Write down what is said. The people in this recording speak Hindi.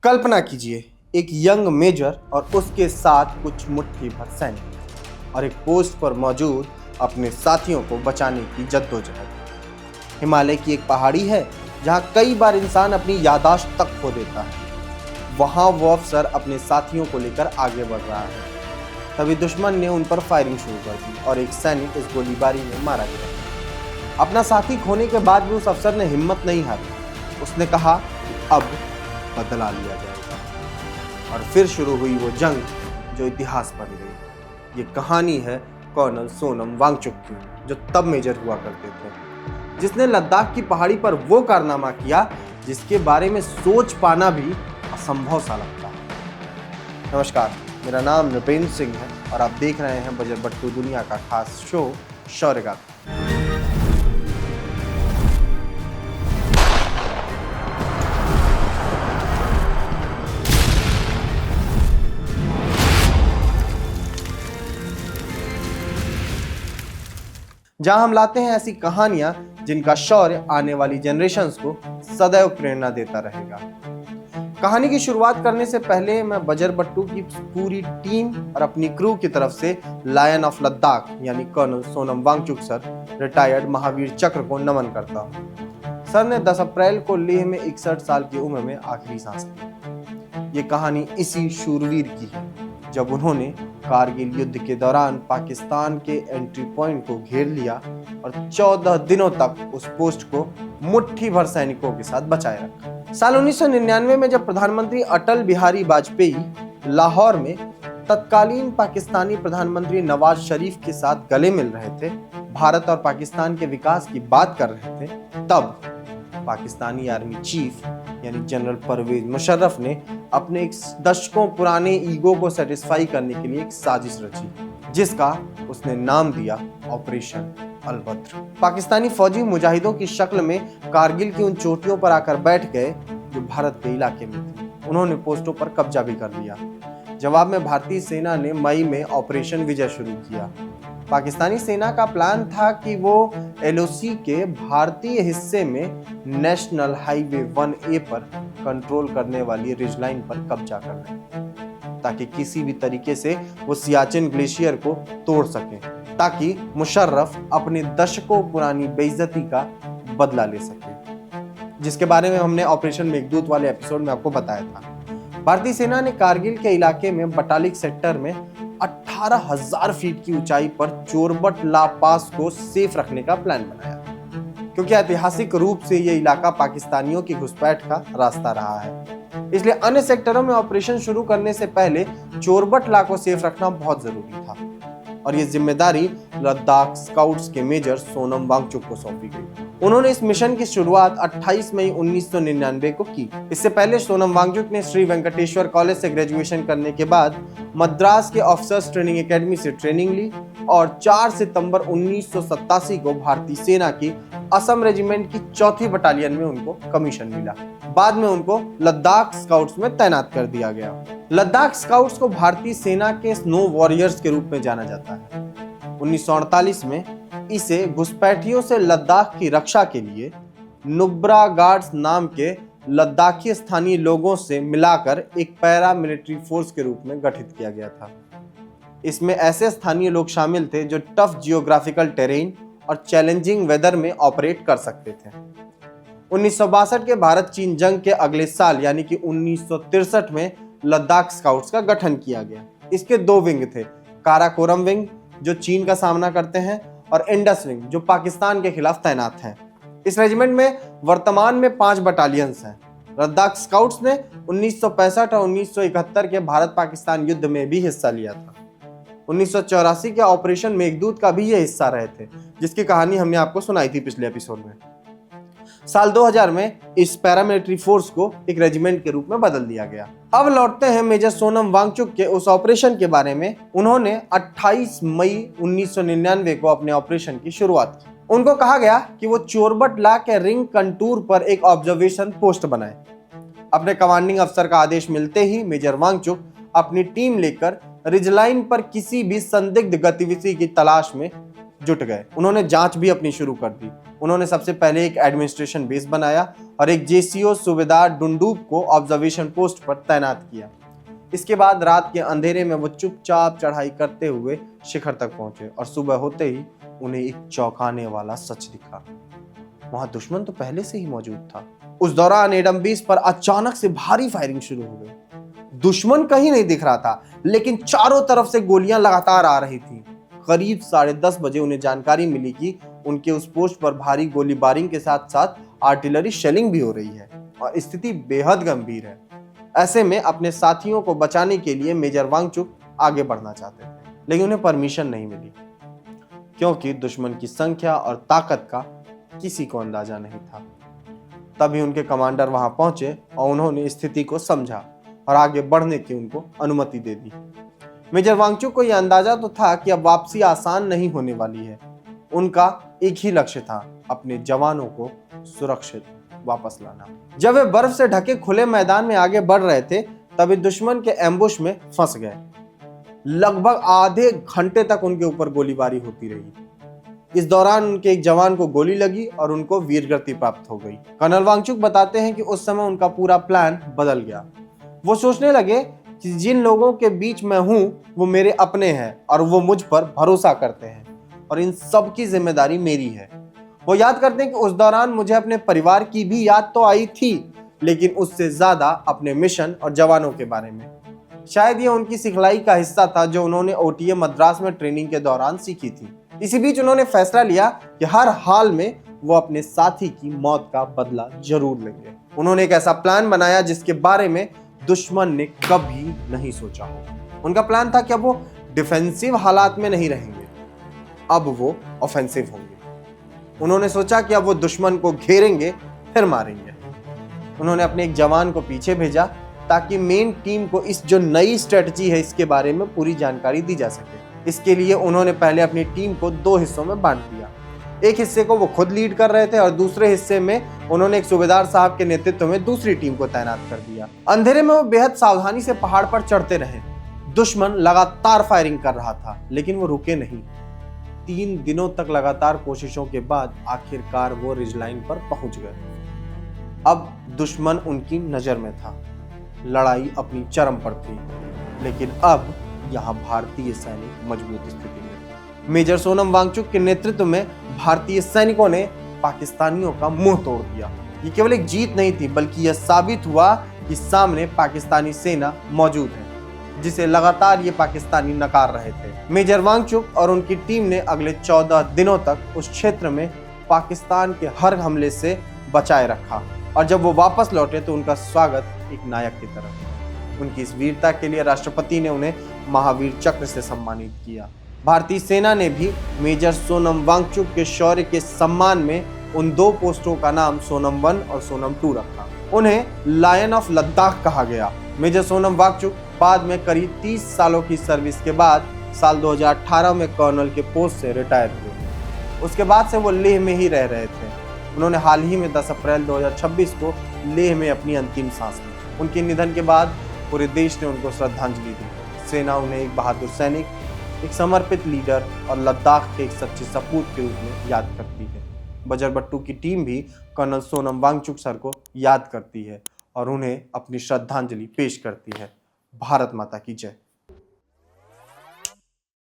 कल्पना कीजिए, एक यंग मेजर और उसके साथ कुछ मुट्ठी भर सैनिक और एक पोस्ट पर मौजूद अपने साथियों को बचाने की जद्दोजहद। हिमालय की एक पहाड़ी है जहां कई बार इंसान अपनी याददाश्त तक खो देता है। वहां वो अफसर अपने साथियों को लेकर आगे बढ़ रहा है, तभी दुश्मन ने उन पर फायरिंग शुरू कर दी और एक सैनिक इस गोलीबारी में मारा गया। अपना साथी खोने के बाद भी उस अफसर ने हिम्मत नहीं हारी। उसने कहा कि अब बदला लिया जाएगा और फिर शुरू हुई वो जंग जो इतिहास बन गई। ये कहानी है कर्नल सोनम वांगचुक की, जो तब मेजर हुआ करते थे, जिसने लद्दाख की पहाड़ी पर वो कारनामा किया जिसके बारे में सोच पाना भी असंभव सा लगता है। नमस्कार, मेरा नाम नृपेंद्र सिंह है और आप देख रहे हैं बजर बट्टू दुनिया का खास शो शौर्यगाथा। जहां हम लाते हैं ऐसी कहानियां जिनका शौर्य आने वाली जनरेशंस को सदैव प्रेरणा देता रहेगा। कहानी की शुरुआत करने से पहले मैं बजर बट्टू की पूरी टीम और अपनी क्रू की तरफ से लायन ऑफ लद्दाख यानी colonel Sonam Wangchuk sir, retired Mahavir Chakra को नमन करता हूँ। सर ने 10 अप्रैल को लेह में 61 साल की उम्र में आखिरी सांस ली। ये कहानी इसी शूरवीर की है जब उन्होंने कारगिल युद्ध के दौरान पाकिस्तान के एंट्री पॉइंट को घेर लिया और 14 दिनों तक उस पोस्ट को मुट्ठी भर सैनिकों के साथ बचाए रखा। साल 1999 में जब प्रधानमंत्री अटल बिहारी वाजपेयी लाहौर में तत्कालीन पाकिस्तानी प्रधानमंत्री नवाज शरीफ के साथ गले मिल रहे थे, भारत और पाकिस्तान के विकास की बात कर रहे थे, तब पाकिस्तानी आर्मी चीफ यानी जनरल परवेज मुशर्रफ ने अपने एक दशकों पुराने ईगो को सेटिस्फाई करने के लिए एक साजिश रची, जिसका उसने नाम दिया ऑपरेशन अलबद्र। पाकिस्तानी फौजी मुजाहिदों की शक्ल में कारगिल की उन चोटियों पर आकर बैठ गए जो भारत के इलाके में थी। उन्होंने पोस्टों पर कब्जा भी कर लिया। जवाब में भारतीय सेना ने मई में ऑपरेशन विजय शुरू किया। पाकिस्तानी सेना का प्लान था कि वो एलओसी के भारतीय हिस्से में नेशनल हाईवे 1A पर कंट्रोल करने वाली रिज लाइन पर कब्जा कर लें, ताकि किसी भी तरीके से वो सियाचिन ग्लेशियर को तोड़ सकें, ताकि मुशर्रफ अपनी दशकों पुरानी बेइज्जती का बदला ले सके, जिसके बारे में हमने ऑपरेशन मेघदूत वाले एपिसोड में आपको बताया था। भारतीय सेना ने कारगिल के इलाके में बटालिक सेक्टर में 18,000 फीट की ऊंचाई पर चोरबट ला पास को सेफ रखने का प्लान बनाया, क्योंकि ऐतिहासिक रूप से यह इलाका पाकिस्तानियों की घुसपैठ का रास्ता रहा है। इसलिए अन्य सेक्टरों में ऑपरेशन शुरू करने से पहले चोरबट ला को सेफ रखना बहुत जरूरी था और ये जिम्मेदारी लद्दाख स्काउट्स के मेजर सोनम वांगचुक को सौंपी गई। उन्होंने इस मिशन की शुरुआत 28 मई 1999 को की। इससे पहले सोनम वांगचुक ने श्री वेंकटेश्वर कॉलेज से ग्रेजुएशन करने के बाद मद्रास के ऑफिसर्स ट्रेनिंग एकेडमी से ट्रेनिंग ली और 4 सितंबर 1987 को भारतीय सेना की असम रेजिमेंट की 4थी बटालियन में उनको कमीशन मिला। बाद में उनको लद्दाख स्काउट्स में तैनात कर दिया गया। लद्दाख स्काउट्स को भारतीय सेना के स्नो वॉरियर्स के रूप में जाना जाता है। 1948 में इसे घुसपैठियों से लद्दाख की रक्षा के लिए नुब्रा गार्ड्स नाम के लद्दाखी स्थानीय लोगों से मिलाकर एक पैरा मिलिट्री फोर्स के रूप में गठित किया गया था। इसमें ऐसे स्थानीय लोग शामिल थे जो टफ जियोग्राफिकल टेरेन और चैलेंजिंग वेदर में ऑपरेट कर सकते थे। 1962 के भारत चीन जंग के अगले साल यानी कि 1963 में लद्दाख स्काउट्स का गठन किया गया। इसके 2 विंग थे, काराकोरम विंग जो चीन का सामना करते हैं और इंडस विंग जो पाकिस्तान के खिलाफ तैनात हैं। इस रेजिमेंट में वर्तमान में 5 बटालियंस हैं। लद्दाख स्काउट्स ने 1965 और 1971 के भारत पाकिस्तान युद्ध में भी हिस्सा लिया था। 1984 के ऑपरेशन मेघदूत का भी ये हिस्सा रहे थे, जिसकी कहानी हमने आपको सुनाई थी पिछले एपिसोड में। साल 2000 में इस पैरामिलिट्री फोर्स को एक रेजिमेंट के रूप में बदल दिया गया। अब लौटते हैं मेजर सोनम वांगचुक के उस ऑपरेशन के बारे में। उन्होंने 28 मई 1999 को अपने ऑपरेशन की शुरुआत की। उनको कहा गया कि वो चोरबट ला के रिंग कंटूर पर एक ऑब्जर्वेशन पोस्ट बनाए। अपने कमांडिंग अफसर का आदेश मिलते ही मेजर वांगचुक अपनी टीम लेकर रिज लाइन पर किसी भी संदिग्ध गतिविधि की तलाश में जुट गए। उन्होंने जांच भी अपनी शुरू कर दी। उन्होंने सबसे पहले एक एडमिनिस्ट्रेशन बेस बनाया और एक जेसीओ सूबेदार डुंडूब को ऑब्जर्वेशन पोस्ट पर तैनात किया। इसके बाद रात के अंधेरे में वो चुपचाप चढ़ाई करते हुए शिखर तक पहुंचे और सुबह होते ही उन्हें एक चौंकाने वाला सच दिखा। वहां दुश्मन तो पहले से ही मौजूद था। उस दौरान एडम बेस पर अचानक से भारी फायरिंग शुरू हो गई। दुश्मन कहीं नहीं दिख रहा था, लेकिन चारों तरफ से गोलियां लगातार आ रही थी। करीब 10:30 बजे उन्हें जानकारी मिली कि उनके उस पोस्ट पर भारी गोलीबारी के साथ साथ आर्टिलरी शेलिंग भी हो रही है और स्थिति बेहद गंभीर है। ऐसे में अपने साथियों को बचाने के लिए मेजर वांगचुक आगे बढ़ना चाहते थे, लेकिन उन्हें परमिशन नहीं मिली, क्योंकि दुश्मन की संख्या और ताकत का किसी को अंदाजा नहीं था। तभी उनके कमांडर वहां पहुंचे और उन्होंने स्थिति को समझा और आगे बढ़ने की उनको अनुमति दे दी। मेजर वांगचुक को यह अंदाजा तो था कि अब वापसी आसान नहीं होने वाली है। उनका एक ही लक्ष्य था, अपने जवानों को सुरक्षित वापस लाना। जब वे बर्फ से ढके खुले मैदान में आगे बढ़ रहे थे, तभी दुश्मन के एम्बुश में फंस गए। लगभग आधे घंटे तक उनके ऊपर गोलीबारी होती रही। इस दौरान उनके एक जवान को गोली लगी और उनको वीरगति प्राप्त हो गई। कर्नल वांगचुक बताते हैं कि उस समय उनका पूरा प्लान बदल गया। वो सोचने लगे कि जिन लोगों के बीच मैं हूं वो मेरे अपने हैं और वो मुझ पर भरोसा करते हैं और इन सब की जिम्मेदारी मेरी है। वो याद करते हैं कि उस दौरान मुझे अपने परिवार की भी याद तो आई थी, लेकिन उससे ज्यादा अपने मिशन और जवानों के बारे में। शायद ये उनकी सिखलाई का हिस्सा था जो उन्होंने ओटीए मद्रास में ट्रेनिंग के दौरान सीखी थी। इसी बीच उन्होंने फैसला लिया कि हर हाल में वो अपने साथी की मौत का बदला जरूर लेंगे। उन्होंने एक ऐसा प्लान बनाया जिसके बारे में दुश्मन ने कभी नहीं सोचा हो। उनका प्लान था कि अब वो डिफेंसिव हालात में नहीं रहेंगे, अब वो ऑफेंसिव होंगे। उन्होंने सोचा कि अब वो दुश्मन को घेरेंगे फिर मारेंगे। उन्होंने अपने एक जवान को पीछे भेजा ताकि मेन टीम को इस जो नई स्ट्रेटजी है इसके बारे में पूरी जानकारी दी जा सके। इसके लिए उन्होंने पहले अपनी टीम को 2 हिस्सों में बांट दिया। एक हिस्से को वो खुद लीड कर रहे थे और दूसरे हिस्से में उन्होंने एक सूबेदार साहब के नेतृत्व में दूसरी टीम को तैनात कर दिया। अंधेरे में वो बेहद सावधानी से पहाड़ पर चढ़ते रहे। दुश्मन लगातार फायरिंग कर रहा था, लेकिन वो रुके नहीं। 3 दिनों तक लगातार कोशिशों के बाद आखिरकार वो रिजलाइन पर पहुंच गए। अब दुश्मन उनकी नजर में था। लड़ाई अपनी चरम पर थी, लेकिन अब यहाँ भारतीय सैनिक मजबूत स्थिति में। मेजर सोनम वांगचुक के नेतृत्व में भारतीय सैनिकों ने पाकिस्तानियों का मुंह तोड़ दिया। ये केवल एक जीत नहीं थी, बल्कि यह साबित हुआ कि सामने पाकिस्तानी सेना मौजूद है, जिसे लगातार ये पाकिस्तानी नकार रहे थे। मेजर वांगचुक और उनकी टीम ने अगले 14 दिनों तक उस क्षेत्र में पाकिस्तान के हर हमले से बचाए रखा और जब वो वापस लौटे तो उनका स्वागत एक नायक की तरह। उनकी इस वीरता के लिए राष्ट्रपति ने उन्हें महावीर चक्र से सम्मानित किया। भारतीय सेना ने भी मेजर सोनम वांगचुक के शौर्य के सम्मान में उन 2 पोस्टों का नाम सोनम 1 और सोनम 2 रखा। उन्हें लायन ऑफ लद्दाख कहा गया। मेजर सोनम वांगचुक बाद में करीब 30 सालों की सर्विस के बाद साल 2018 में कर्नल के पोस्ट से रिटायर हुए। उसके बाद से वो लेह में ही रह रहे थे। उन्होंने हाल ही में 10 अप्रैल 2026 को लेह में अपनी अंतिम सांस ली। उनके निधन के बाद पूरे देश ने उनको श्रद्धांजलि दी। सेना उन्हें एक बहादुर सैनिक, एक समर्पित लीडर और लद्दाख के एक सच्चे सपूत के रूप में याद करती है। बजरबट्टू की टीम भी कर्नल सोनम वांगचुक सर को याद करती है और उन्हें अपनी श्रद्धांजलि पेश करती है। भारत माता की जय।